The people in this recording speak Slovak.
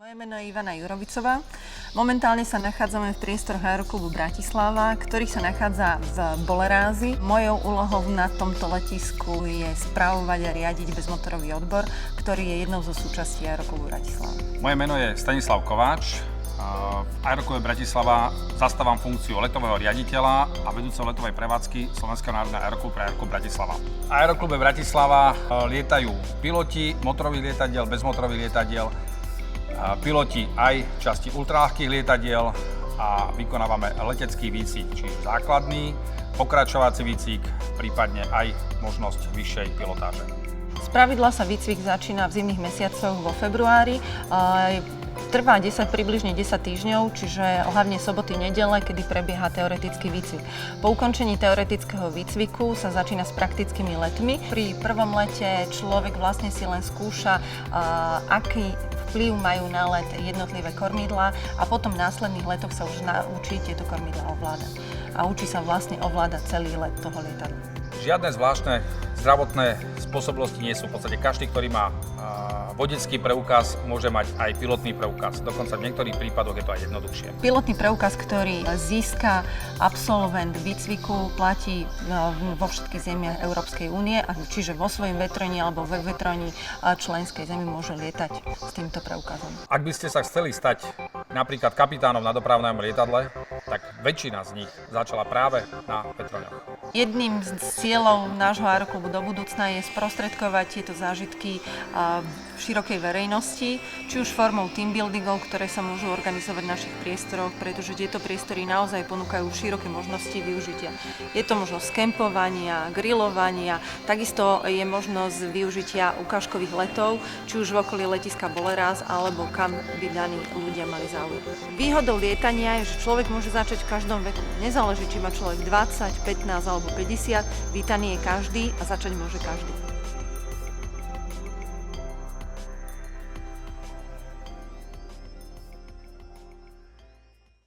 Moje meno je Ivana Jurovicová. Momentálne sa nachádzame v priestoroch Aeroklubu Bratislava, ktorý sa nachádza v Bolerázi. Mojou úlohou na tomto letisku je spravovať a riadiť bezmotorový odbor, ktorý je jednou zo súčastí Aeroklubu Bratislava. Moje meno je Stanislav Kováč. V Aeroklube Bratislava zastávam funkciu letového riaditeľa a vedúceho letovej prevádzky Slovenského národného aeroklubu pre Aeroklub Bratislava. V Aeroklube Bratislava lietajú piloti motorových lietadiel, bezmotorových lietadiel, piloti aj časti ultraľahkých lietadiel a vykonávame letecký výcvik, čiže základný, pokračovací výcvik, prípadne aj možnosť vyššej pilotáže. Spravidla sa výcvik začína v zimných mesiacoch vo februári. Trvá približne 10 týždňov, čiže hlavne soboty, nedele, kedy prebieha teoretický výcvik. Po ukončení teoretického výcviku sa začína s praktickými letmi. Pri prvom lete človek vlastne si len skúša, aký vplyv majú na let jednotlivé kormidlá a potom v následných letoch sa už naučí tieto kormidlá ovládať. A učí sa vlastne ovládať celý let toho lietadla. Žiadne zvláštne zdravotné spôsobilosti nie sú. V podstate každý, ktorý má vodický preukaz, môže mať aj pilotný preukaz. Dokonca v niektorých prípadoch je to aj jednoduchšie. Pilotný preukaz, ktorý získa absolvent výcviku, platí vo všetkých zemiach Európskej únie, čiže vo svojom vetroni alebo ve vetroni členskej zemi môže lietať s týmto preukazom. Ak by ste sa chceli stať napríklad kapitánom na dopravnom lietadle, tak väčšina z nich začala práve na vetroňoch. Jedným z cieľov nášho aeroklubu do budúcna je sprostredkovať tieto zážitky v širokej verejnosti, či už formou teambuildingov, ktoré sa môžu organizovať v našich priestoroch, pretože tieto priestory naozaj ponúkajú široké možnosti využitia. Je to možnosť kempovania, grilovania, takisto je možnosť využitia ukážkových letov, či už v okolí letiska Boleráz, alebo kam by daní ľudia mali záujem. Výhodou lietania je, že človek môže začať v každom veku. Nezáleží, či má človek 20, 15 alebo 50, vítaný je každý a začať môže každý.